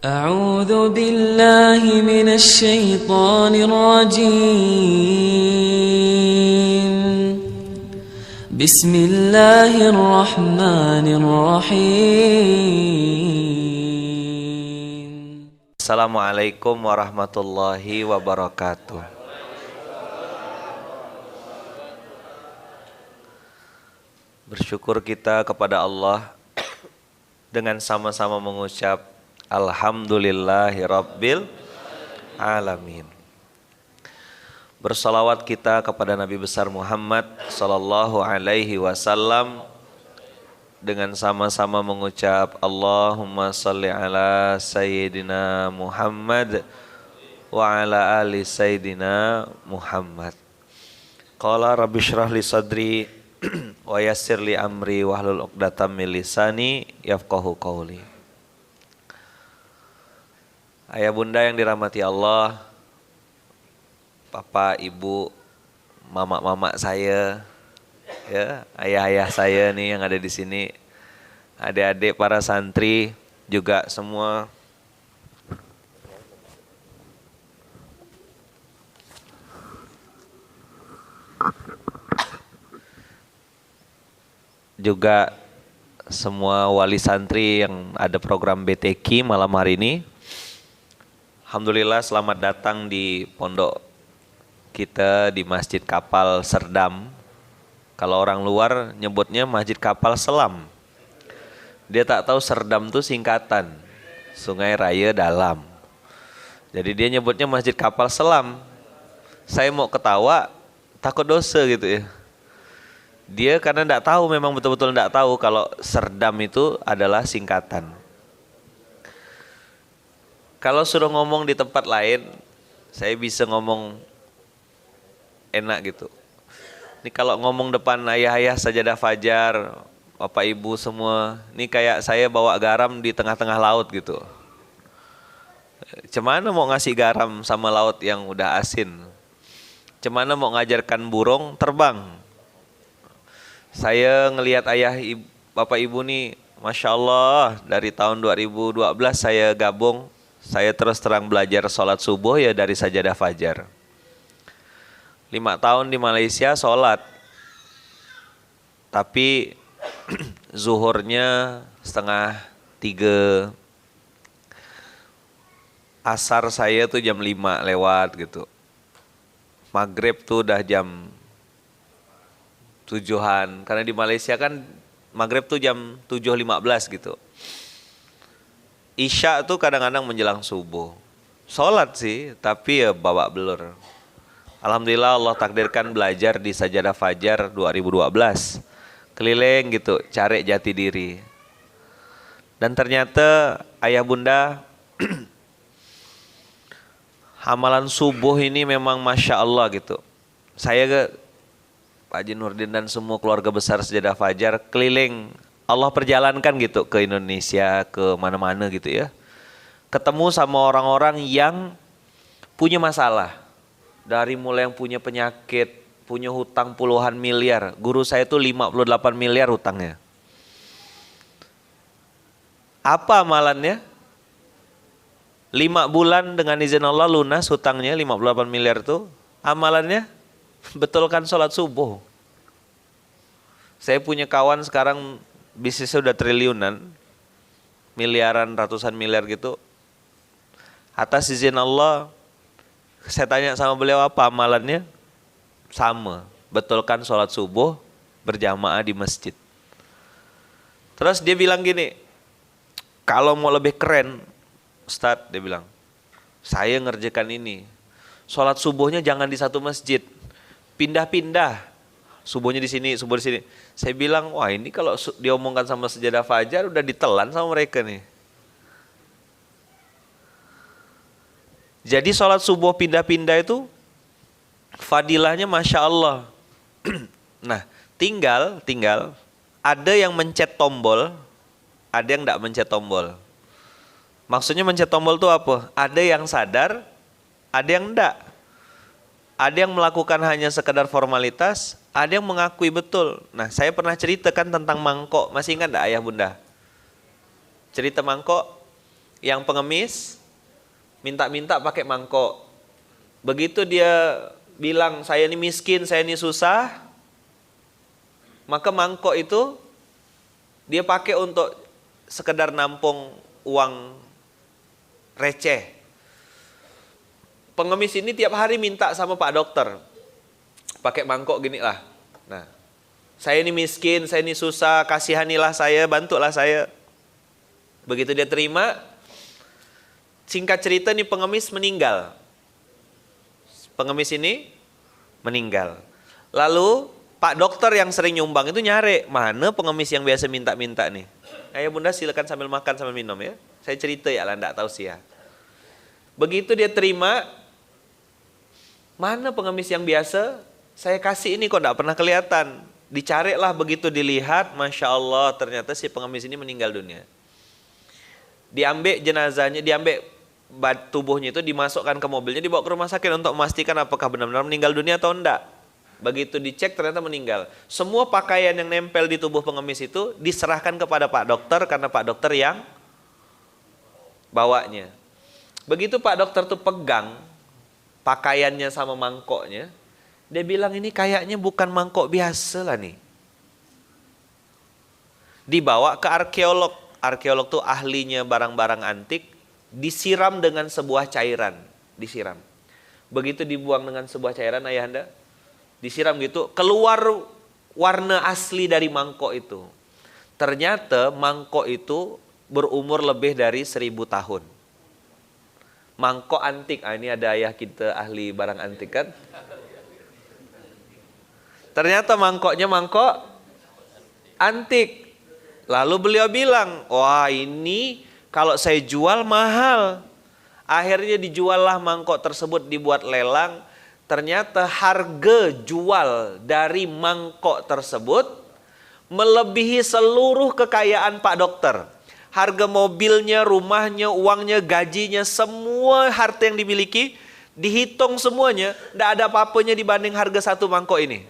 أعوذ بالله من الشيطان الرجيم بسم الله الرحمن الرحيم. Assalamualaikum warahmatullahi wabarakatuh. Bersyukur kita kepada Allah dengan sama-sama mengucap Alhamdulillahirabbil alamin. Bersalawat kita kepada Nabi besar Muhammad sallallahu alaihi wasallam dengan sama-sama mengucap Allahumma salli ala sayyidina Muhammad wa ala ali sayyidina Muhammad. Qala rabbi shrah li sadri wa yassir li amri wahlul 'uqdatam min lisani yafqahu qawli. Ayah bunda yang dirahmati Allah, Bapak, Ibu, mama-mama saya, ya, ayah-ayah saya nih yang ada di sini, adik-adik para santri juga semua. Juga semua wali santri yang ada program BTQ malam hari ini. Alhamdulillah selamat datang di pondok kita di Masjid Kapal Serdam. Kalau orang luar nyebutnya Masjid Kapal Selam. Dia tak tahu Serdam itu singkatan Sungai Raya Dalam. Jadi dia nyebutnya Masjid Kapal Selam. Saya mau ketawa takut dosa gitu ya. Dia karena enggak tahu, memang betul-betul enggak tahu kalau Serdam itu adalah singkatan. Kalau suruh ngomong di tempat lain, saya bisa ngomong enak gitu. Ini kalau ngomong depan ayah-ayah sajadah fajar, bapak ibu semua, ini kayak saya bawa garam di tengah-tengah laut gitu. Cemana mau ngasih garam sama laut yang udah asin? Cemana mau ngajarkan burung terbang? Saya ngelihat bapak ibu nih, Masya Allah, dari tahun 2012 saya gabung, saya terus terang belajar sholat subuh ya dari sajadah fajar. 5 tahun di Malaysia sholat, tapi zuhurnya 2:30, asar saya tuh jam 5 lewat gitu, maghrib tuh udah jam 7-an, karena di Malaysia kan maghrib tuh jam 7:15 gitu. Isya tuh kadang-kadang menjelang subuh. Sholat sih, tapi ya bawa belur. Alhamdulillah Allah takdirkan belajar di Sajadah Fajar 2012. Keliling gitu, cari jati diri. Dan ternyata ayah bunda, hamalan subuh ini memang Masya Allah gitu. Saya Pak Haji Nurdin dan semua keluarga besar Sajadah Fajar keliling, Allah perjalankan gitu ke Indonesia, ke mana-mana gitu ya. Ketemu sama orang-orang yang punya masalah. Dari mulai yang punya penyakit, punya hutang puluhan miliar. Guru saya itu 58 miliar hutangnya. Apa amalannya? 5 bulan dengan izin Allah lunas hutangnya 58 miliar itu. Amalannya betulkan sholat subuh. Saya punya kawan sekarang bisnisnya udah triliunan, miliaran, ratusan miliar gitu. Atas izin Allah, saya tanya sama beliau apa amalannya? Sama, betulkan sholat subuh berjamaah di masjid. Terus dia bilang gini, kalau mau lebih keren, Ustadz, dia bilang, saya ngerjakan ini, sholat subuhnya jangan di satu masjid, pindah-pindah, subuhnya di sini, subuh di sini. Saya bilang, wah ini kalau diomongkan sama Sajadah Fajar udah ditelan sama mereka nih. Jadi sholat subuh pindah-pindah itu fadilahnya Masya Allah. Nah, tinggal ada yang mencet tombol, ada yang enggak mencet tombol. Maksudnya mencet tombol itu apa? Ada yang sadar, ada yang enggak. Ada yang melakukan hanya sekedar formalitas, ada yang mengakui betul. Nah, saya pernah ceritakan tentang mangkok, masih ingat enggak ayah bunda? Cerita mangkok, yang pengemis minta-minta pakai mangkok. Begitu dia bilang saya ini miskin, saya ini susah, maka mangkok itu dia pakai untuk sekedar nampung uang receh. Pengemis ini tiap hari minta sama Pak Dokter, pakai mangkok gini lah. Nah, saya ini miskin, saya ini susah, kasihanilah saya, bantulah saya. Begitu dia terima, singkat cerita nih pengemis meninggal. Pengemis ini meninggal. Lalu Pak Dokter yang sering nyumbang itu nyari, mana pengemis yang biasa minta-minta nih. Ayah bunda silakan sambil makan sambil minum ya. Saya cerita ya lah, enggak tahu sih ya. Begitu dia terima, mana pengemis yang biasa saya kasih ini kok enggak pernah kelihatan. Dicarilah, begitu dilihat, Masya Allah ternyata si pengemis ini meninggal dunia. Diambil jenazahnya, diambil tubuhnya itu dimasukkan ke mobilnya, dibawa ke rumah sakit untuk memastikan apakah benar-benar meninggal dunia atau enggak. Begitu dicek ternyata meninggal. Semua pakaian yang nempel di tubuh pengemis itu diserahkan kepada Pak Dokter karena Pak Dokter yang bawanya. Begitu Pak Dokter tuh pegang pakaiannya sama mangkoknya, dia bilang ini kayaknya bukan mangkok biasa lah nih. Dibawa ke arkeolog. Arkeolog tuh ahlinya barang-barang antik. Disiram dengan sebuah cairan, disiram. Begitu dibuang dengan sebuah cairan ayahanda, disiram gitu, keluar warna asli dari mangkok itu. Ternyata mangkok itu berumur lebih dari 1000 tahun. Mangkok antik, ini ada ayah kita ahli barang antik kan. Ternyata mangkoknya mangkok antik. Lalu beliau bilang, wah ini kalau saya jual mahal. Akhirnya dijuallah mangkok tersebut, dibuat lelang. Ternyata harga jual dari mangkok tersebut melebihi seluruh kekayaan Pak Dokter. Harga mobilnya, rumahnya, uangnya, gajinya, semua harta yang dimiliki, dihitung semuanya, tidak ada apa-apanya dibanding harga satu mangkok ini.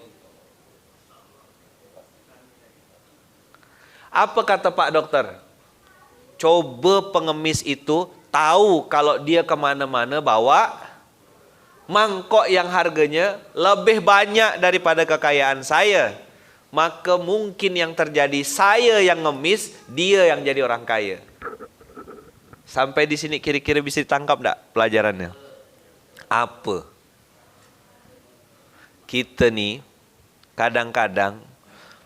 Apa kata Pak Dokter? Coba pengemis itu tahu kalau dia kemana-mana bawa mangkok yang harganya lebih banyak daripada kekayaan saya. Maka mungkin yang terjadi saya yang ngemis, dia yang jadi orang kaya. Sampai di sini kira-kira bisa ditangkap enggak pelajarannya? Apa? Kita nih kadang-kadang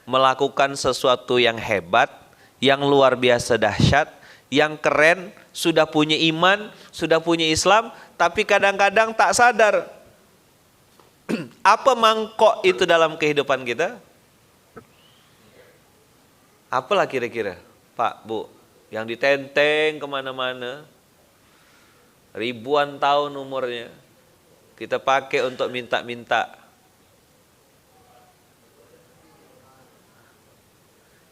melakukan sesuatu yang hebat, yang luar biasa dahsyat, yang keren, sudah punya iman, sudah punya Islam, tapi kadang-kadang tak sadar. Apa mangkok itu dalam kehidupan kita? Apalah kira-kira, Pak, Bu, yang ditenteng kemana-mana, ribuan tahun umurnya, kita pakai untuk minta-minta.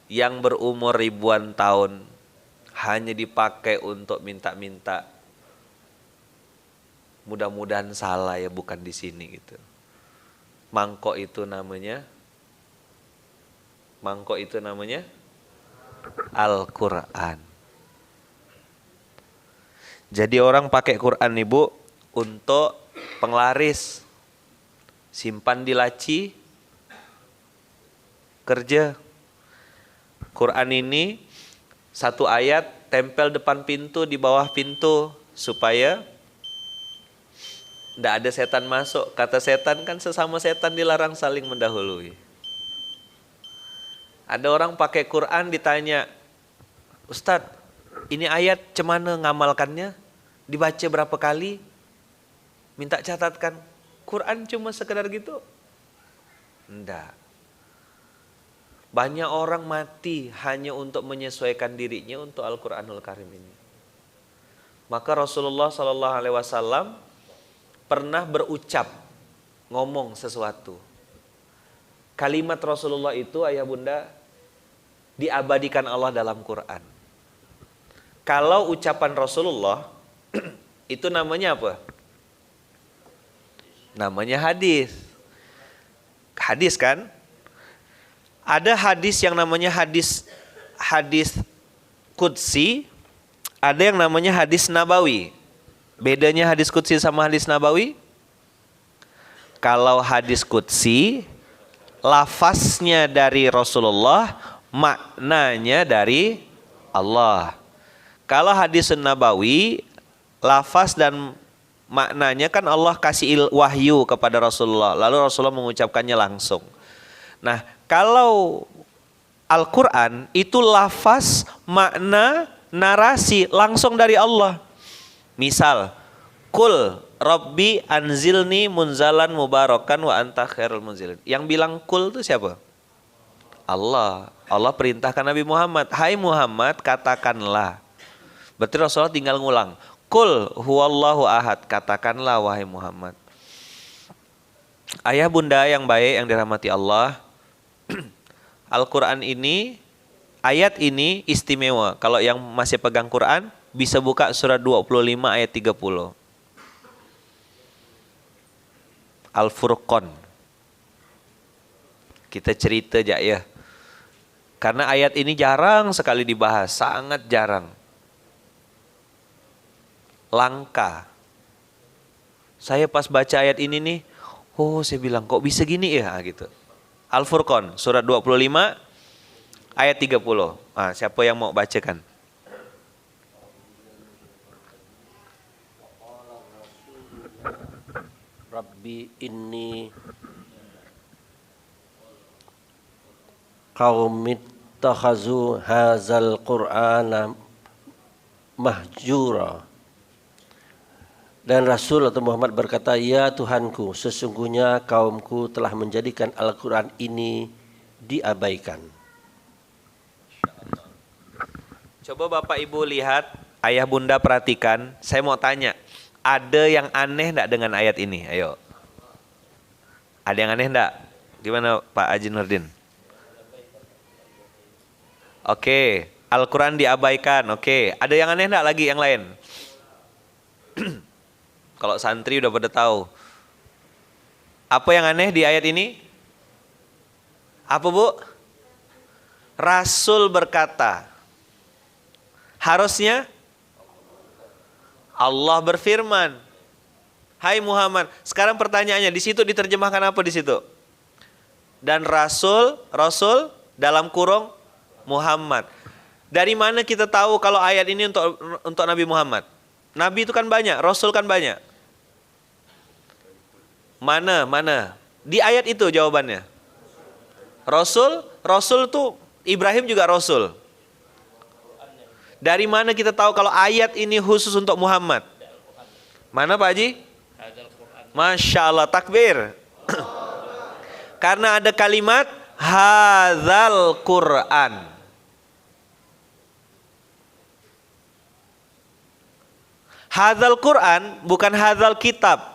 Yang berumur ribuan tahun, hanya dipakai untuk minta-minta. Mudah-mudahan salah ya, bukan di sini gitu. Mangkok itu namanya Al-Quran. Jadi orang pakai Quran Ibu untuk penglaris, simpan di laci, kerja. Quran ini satu ayat tempel depan pintu, di bawah pintu, supaya tidak ada setan masuk. Kata setan kan sesama setan dilarang saling mendahului. Ada orang pakai Quran ditanya, Ustadz, ini ayat cemana ngamalkannya? Dibaca berapa kali? Minta catatkan. Quran cuma sekedar gitu? Enggak. Banyak orang mati hanya untuk menyesuaikan dirinya untuk Al-Quranul Karim ini. Maka Rasulullah SAW pernah berucap, ngomong sesuatu. Kalimat Rasulullah itu ayah bunda diabadikan Allah dalam Quran. Kalau ucapan Rasulullah itu namanya apa? Namanya hadis. Hadis kan? Ada hadis yang namanya hadis qudsi, ada yang namanya hadis nabawi. Bedanya hadis qudsi sama hadis nabawi? Kalau hadis qudsi, lafaznya dari Rasulullah, maknanya dari Allah. Kalau hadis nabawi, lafaz dan maknanya kan Allah kasih wahyu kepada Rasulullah, lalu Rasulullah mengucapkannya langsung. Nah, kalau Al-Quran itu lafaz, makna, narasi langsung dari Allah. Misal, Kul Rabbi anzilni munzalan mubarakan wa anta khairul munzilin. Yang bilang kul itu siapa? Allah. Allah perintahkan Nabi Muhammad, hai Muhammad katakanlah. Berarti Rasulullah tinggal ngulang. Kul huwallahu ahad, katakanlah wahai Muhammad. Ayah bunda yang baik yang dirahmati Allah, Al-Quran ini, ayat ini istimewa. Kalau yang masih pegang Quran, bisa buka surat 25 ayat 30. Al-Furqan. Kita cerita aja ya. Karena ayat ini jarang sekali dibahas, sangat jarang. Langka. Saya pas baca ayat ini nih, oh saya bilang kok bisa gini ya gitu. Al-Furqan surat 25 ayat 30. Ah, siapa yang mau bacakan? Rabbi inni qaumit takhazu hazal qur'ana mahjura. Dan Rasul atau Muhammad berkata, ya Tuhanku, sesungguhnya kaumku telah menjadikan Al-Quran ini diabaikan. Coba Bapak Ibu lihat, ayah bunda perhatikan. Saya mau tanya, ada yang aneh enggak dengan ayat ini? Ayo. Ada yang aneh enggak? Gimana Pak Haji Nurdin? Oke, Al-Quran diabaikan. Oke, ada yang aneh enggak lagi yang lain? Kalau santri udah pada tahu. Apa yang aneh di ayat ini? Apa Bu? Rasul berkata. Harusnya Allah berfirman. Hai Muhammad. Sekarang pertanyaannya, di situ diterjemahkan apa di situ? Dan Rasul dalam kurung Muhammad. Dari mana kita tahu kalau ayat ini untuk Nabi Muhammad? Nabi itu kan banyak, Rasul kan banyak. Mana? Di ayat itu jawabannya. Rasul tuh Ibrahim juga Rasul. Dari mana kita tahu kalau ayat ini khusus untuk Muhammad? Mana Pak Haji? Masya Allah, takbir. Karena ada kalimat hadzal Quran. Hadzal Quran bukan hadzal kitab.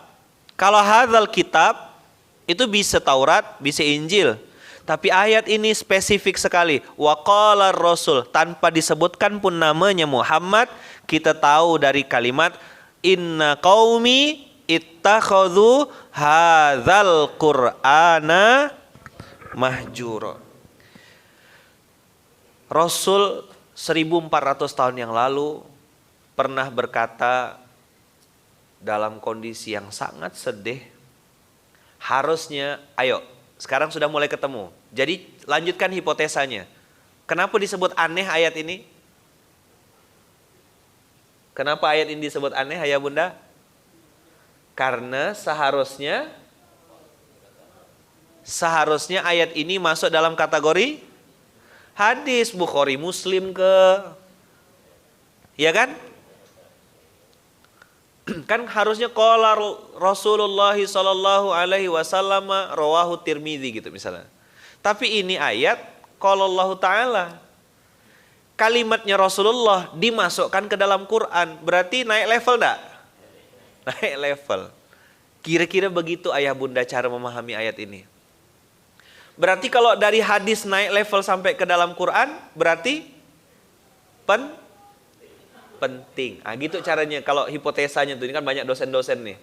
Kalau hadzal kitab itu bisa Taurat, bisa Injil. Tapi ayat ini spesifik sekali. Wa qala Rasul, tanpa disebutkan pun namanya Muhammad, kita tahu dari kalimat inna qaumi ittakhadhu hadzal Qur'ana mahjura. Rasul 1400 tahun yang lalu pernah berkata dalam kondisi yang sangat sedih, harusnya, ayo, sekarang sudah mulai ketemu. Jadi lanjutkan hipotesanya. Kenapa disebut aneh ayat ini? Kenapa ayat ini disebut aneh, ayah bunda? Karena seharusnya ayat ini masuk dalam kategori hadis Bukhari Muslim ya kan? Kan harusnya qala Rasulullah sallallahu alaihi wasallam rawahu Tirmidzi gitu misalnya. Tapi ini ayat qala Allah taala. Kalimatnya Rasulullah dimasukkan ke dalam Quran, berarti naik level enggak? Naik level. Kira-kira begitu ayah bunda cara memahami ayat ini. Berarti kalau dari hadis naik level sampai ke dalam Quran, berarti penting. Ah gitu caranya kalau hipotesanya tuh, ini kan banyak dosen-dosen nih.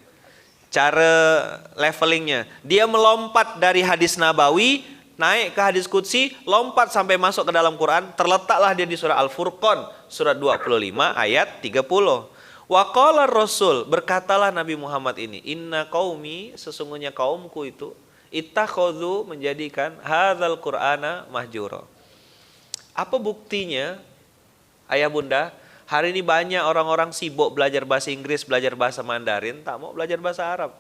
Cara levelingnya, dia melompat dari hadis nabawi naik ke hadis qudsi, lompat sampai masuk ke dalam Quran, terletaklah dia di surah Al-Furqan, surat 25 ayat 30. Wa qala Rasul, berkatalah Nabi Muhammad ini, inna qaumi, sesungguhnya kaumku itu, ittakhadhu, menjadikan hadzal Qur'ana mahjura. Apa buktinya, ayah bunda? Hari ini banyak orang-orang sibuk belajar bahasa Inggris, belajar bahasa Mandarin, tak mau belajar bahasa Arab.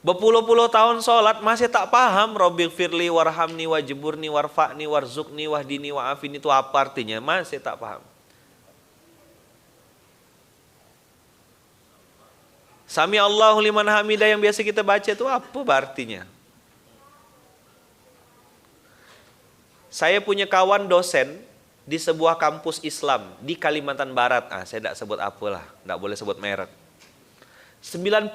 Berpuluh-puluh tahun sholat masih tak paham Rabbil firli warhamni wajburni warfa'ni warzukni wahdini wa'afini itu apa artinya, masih tak paham. Sami Allahu liman hamidah yang biasa kita baca itu apa artinya? Saya punya kawan dosen di sebuah kampus Islam di Kalimantan Barat. Saya tidak sebut apalah, tidak boleh sebut merek. 90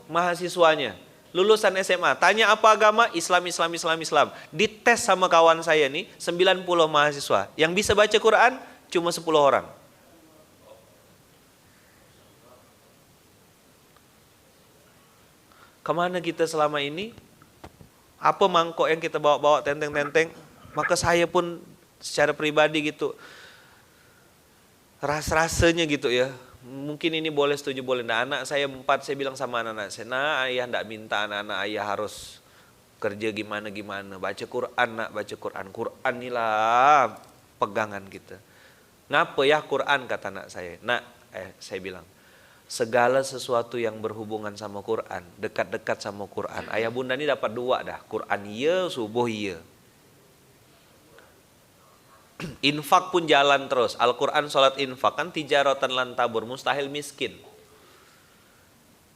mahasiswanya lulusan SMA. Tanya apa agama? Islam. Dites sama kawan saya nih, 90 mahasiswa. Yang bisa baca Quran cuma 10 orang. Kemana kita selama ini? Apa mangkok yang kita bawa-bawa tenteng-tenteng? Maka saya pun secara pribadi gitu, rasanya gitu ya, mungkin ini boleh setuju boleh nah, anak saya 4, saya bilang sama anak-anak saya, nah ayah tidak minta anak-anak ayah harus kerja gimana baca Quran nak, baca Quran inilah pegangan kita. Ngapa ya Quran, kata anak saya. Nak, saya bilang, segala sesuatu yang berhubungan sama Quran, dekat-dekat sama Quran, ayah bunda ini dapat 2 dah, Quran iya, subuh iya. Infak pun jalan terus. Al-Quran, sholat, infak, kan tijaratan lan tabur, mustahil miskin.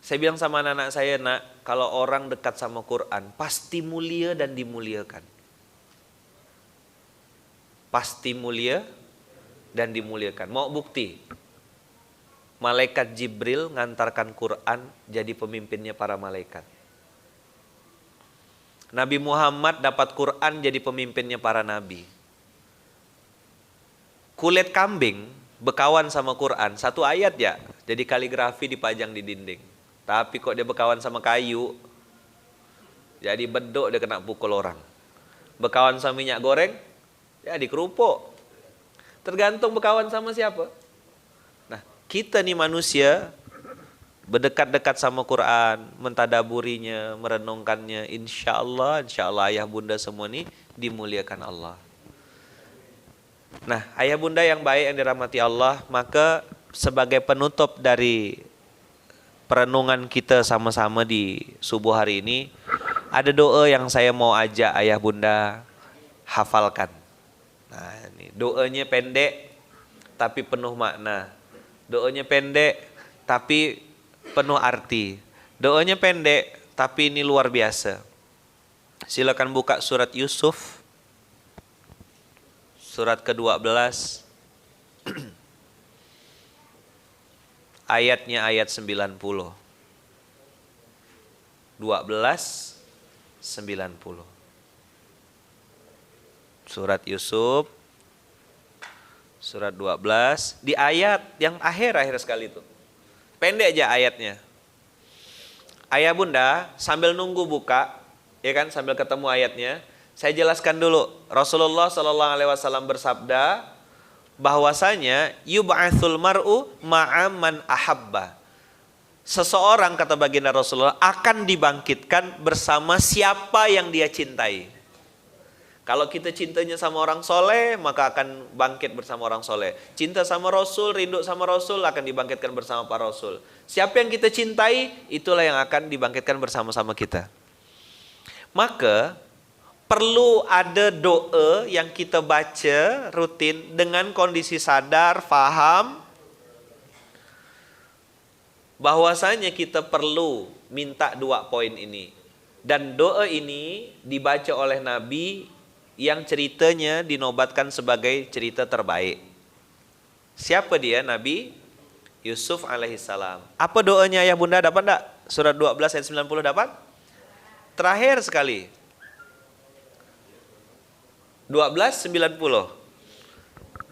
Saya bilang sama anak-anak saya, nak, kalau orang dekat sama Quran pasti mulia dan dimuliakan. Pasti mulia dan dimuliakan. Mau bukti? Malaikat Jibril ngantarkan Quran jadi pemimpinnya para malaikat. Nabi Muhammad dapat Quran jadi pemimpinnya para nabi. Kulit kambing berkawan sama Quran, 1 ayat ya, jadi kaligrafi dipajang di dinding. Tapi kok dia berkawan sama kayu, jadi bedok dia kena pukul orang. Berkawan sama minyak goreng, ya dikerupuk. Tergantung berkawan sama siapa. Nah, kita nih manusia berdekat-dekat sama Quran, mentadaburinya, merenungkannya, insya Allah ayah bunda semua nih dimuliakan Allah. Nah, ayah bunda yang baik yang dirahmati Allah, maka sebagai penutup dari perenungan kita sama-sama di subuh hari ini, ada doa yang saya mau ajak ayah bunda hafalkan. Nah, ini doanya pendek tapi penuh makna. Doanya pendek tapi penuh arti. Doanya pendek tapi ini luar biasa. Silakan buka surat Yusuf. Surat ke-12, ayatnya ayat 90. 12, 90. Surat Yusuf, surat 12, di ayat yang akhir sekali itu. Pendek aja ayatnya. Ayah bunda sambil nunggu buka, ya kan, sambil ketemu ayatnya, saya jelaskan dulu. Rasulullah SAW bersabda bahwasanya yub'atsul mar'u ma'aman ahabba. Seseorang, kata baginda Rasulullah, akan dibangkitkan bersama siapa yang dia cintai. Kalau kita cintanya sama orang soleh, maka akan bangkit bersama orang soleh. Cinta sama Rasul, rindu sama Rasul, akan dibangkitkan bersama para Rasul. Siapa yang kita cintai, itulah yang akan dibangkitkan bersama-sama kita. Maka perlu ada doa yang kita baca rutin dengan kondisi sadar, faham bahwasanya kita perlu minta 2 poin ini. Dan doa ini dibaca oleh Nabi yang ceritanya dinobatkan sebagai cerita terbaik. Siapa dia? Nabi Yusuf alaihissalam. Apa doanya ayah bunda, dapat enggak? Surat 12 ayat 90 dapat? Terakhir sekali. 12:90.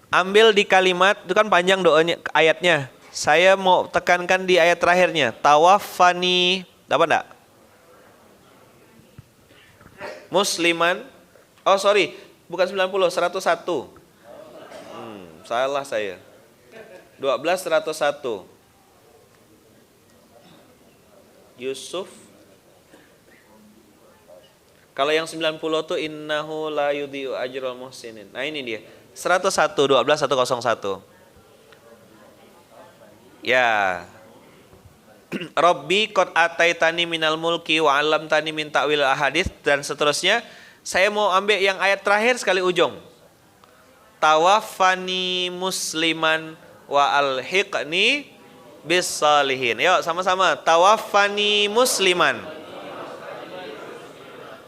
Ambil di kalimat, itu kan panjang doanya, ayatnya. Saya mau tekankan di ayat terakhirnya. Tawaffani, dapat enggak? musliman. Oh sorry, bukan 90, 101. Salah saya. 12 101. Yusuf. Kalau yang 90 tuh innahu la yudhi'u ajral muhsinin. Nah ini dia. 101 12 101. Ya. Rabbi qad ataitani minal mulki wa 'allamtani min ta'wil ahadits dan seterusnya. Saya mau ambil yang ayat terakhir sekali ujung. Tawaffani musliman wa alhiqni bis salihin. Yuk sama-sama. Tawaffani musliman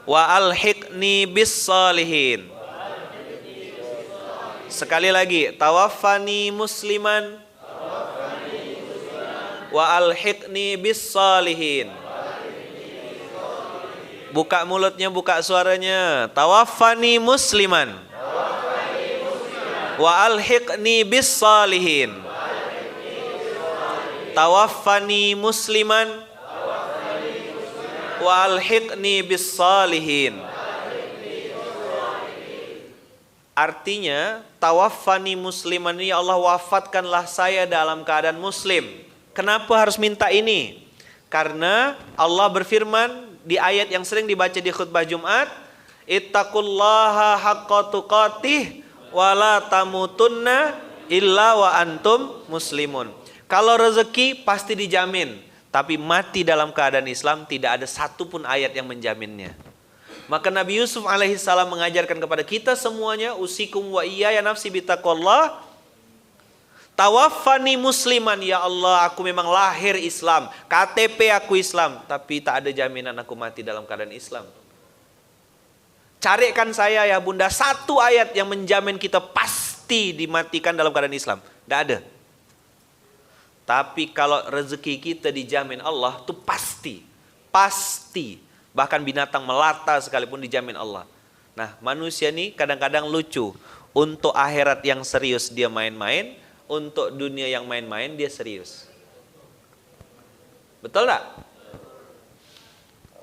wa alhiqni bis salihin. Sekali lagi. Tawaffani musliman wa alhiqni bis salihin. Buka mulutnya, buka suaranya. Tawaffani musliman wa alhiqni bis salihin. Tawaffani musliman wa alhiqni bis salihin. Artinya, tawaffani musliman ini, ya Allah wafatkanlah saya dalam keadaan muslim. Kenapa harus minta ini? Karena Allah berfirman di ayat yang sering dibaca di khutbah Jumat, ittaqullaha haqqa tuqatih wa la tamutunna illa wa antum muslimun. Kalau rezeki pasti dijamin, tapi mati dalam keadaan Islam tidak ada satupun ayat yang menjaminnya. Maka Nabi Yusuf alaihissalam mengajarkan kepada kita semuanya, usikum wa iyaya nafsi bitaqwallah. Tawaffani musliman, ya Allah aku memang lahir Islam, KTP aku Islam, tapi tak ada jaminan aku mati dalam keadaan Islam. Carikan saya ya bunda satu ayat yang menjamin kita pasti dimatikan dalam keadaan Islam. Tidak ada. Tapi kalau rezeki kita dijamin Allah itu pasti. Pasti. Bahkan binatang melata sekalipun dijamin Allah. Nah manusia ini kadang-kadang lucu. Untuk akhirat yang serius dia main-main. Untuk dunia yang main-main dia serius. Betul tak?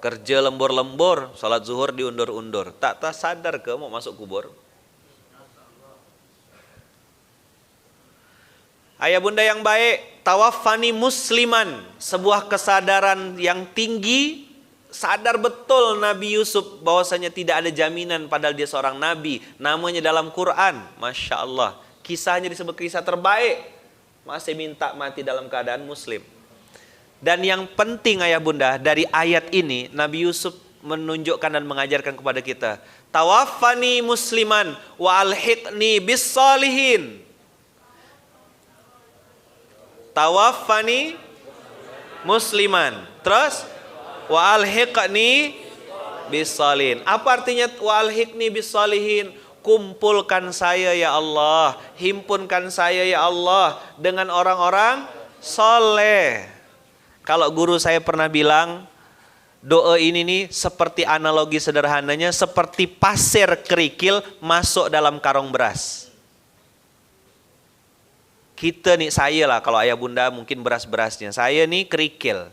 Kerja lembur-lembur, salat zuhur diundur-undur. Tak sadar ke mau masuk kubur? Ayah bunda yang baik, tawaffani musliman. Sebuah kesadaran yang tinggi. Sadar betul Nabi Yusuf bahwasanya tidak ada jaminan padahal dia seorang nabi. Namanya dalam Quran. Masya Allah. Kisahnya disebut kisah terbaik. Masih minta mati dalam keadaan muslim. Dan yang penting ayah bunda, dari ayat ini Nabi Yusuf menunjukkan dan mengajarkan kepada kita, tawaffani musliman wa alhiqni bis salihin. Tawaffani musliman. Terus wa alhiqni bis salihin. Apa artinya wa alhiqni bis salihin? Kumpulkan saya ya Allah, himpunkan saya ya Allah dengan orang-orang soleh. Kalau guru saya pernah bilang, doa ini nih seperti analogi sederhananya, seperti pasir kerikil masuk dalam karung beras. Kita nih, saya lah kalau ayah bunda mungkin beras-berasnya. Saya nih kerikil.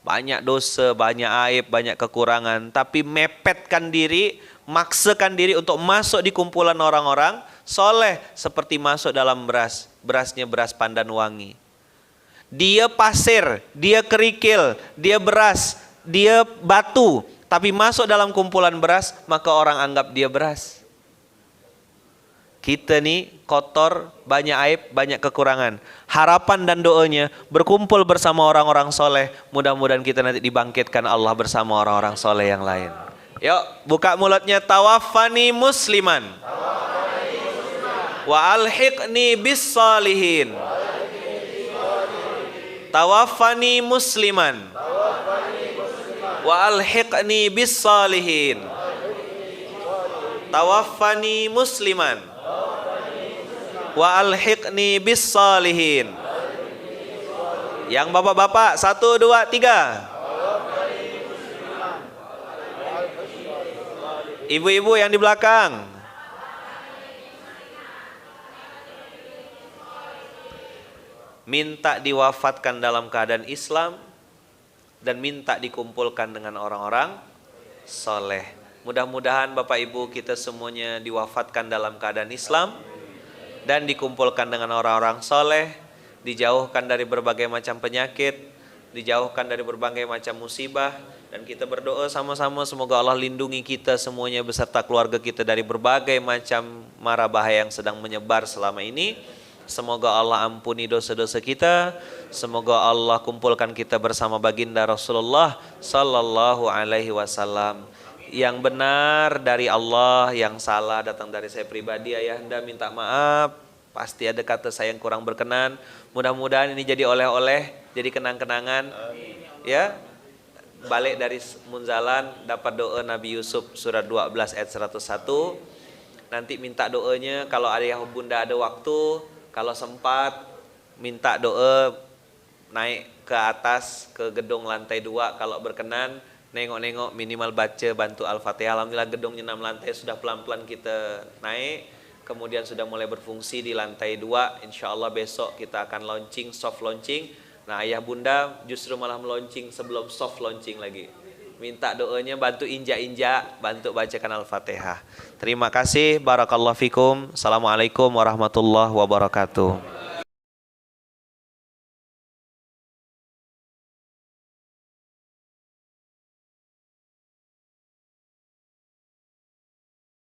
Banyak dosa, banyak aib, banyak kekurangan. Tapi mepetkan diri, maksakan diri untuk masuk di kumpulan orang-orang soleh. Seperti masuk dalam beras. Berasnya beras pandan wangi. Dia pasir, dia kerikil, dia beras, dia batu. Tapi masuk dalam kumpulan beras, maka orang anggap dia beras. Kita nih kotor, banyak aib, banyak kekurangan. Harapan dan doanya berkumpul bersama orang-orang soleh. Mudah-mudahan kita nanti dibangkitkan Allah bersama orang-orang soleh yang lain. Yuk buka mulutnya. Tawaffani musliman wa alhiqni bis salihin. Tawaffani musliman wa alhiqni bis salihin. Tawaffani musliman wa alhiqni bis salihin. Yang bapak-bapak 1, 2, 3. Ibu-ibu yang di belakang. Minta diwafatkan dalam keadaan Islam dan minta dikumpulkan dengan orang-orang soleh. Mudah-mudahan Bapak Ibu kita semuanya diwafatkan dalam keadaan Islam dan dikumpulkan dengan orang-orang soleh, dijauhkan dari berbagai macam penyakit, dijauhkan dari berbagai macam musibah, dan kita berdoa sama-sama semoga Allah lindungi kita semuanya beserta keluarga kita dari berbagai macam mara bahaya yang sedang menyebar selama ini. Semoga Allah ampuni dosa-dosa kita. Semoga Allah kumpulkan kita bersama baginda Rasulullah sallallahu alaihi wasallam. Yang benar dari Allah, yang salah datang dari saya pribadi. Ayahanda minta maaf, pasti ada kata saya yang kurang berkenan. Mudah-mudahan ini jadi oleh-oleh, jadi kenang-kenangan. Ya, balik dari Munzalan dapat doa Nabi Yusuf surat 12 ayat 101. Nanti minta doanya kalau ayah bunda ada waktu, kalau sempat minta doa naik ke atas ke gedung lantai 2 kalau berkenan, nengok-nengok minimal baca bantu Al-Fatihah. Alhamdulillah gedungnya 6 lantai sudah pelan-pelan kita naik, kemudian sudah mulai berfungsi di lantai 2. Insya Allah besok kita akan launching, soft launching. Nah ayah bunda justru malah meluncing sebelum soft launching lagi. Minta doanya bantu injak-injak, bantu bacakan Al-Fatihah. Terima kasih, barakallahu fikum. Assalamualaikum warahmatullahi wabarakatuh.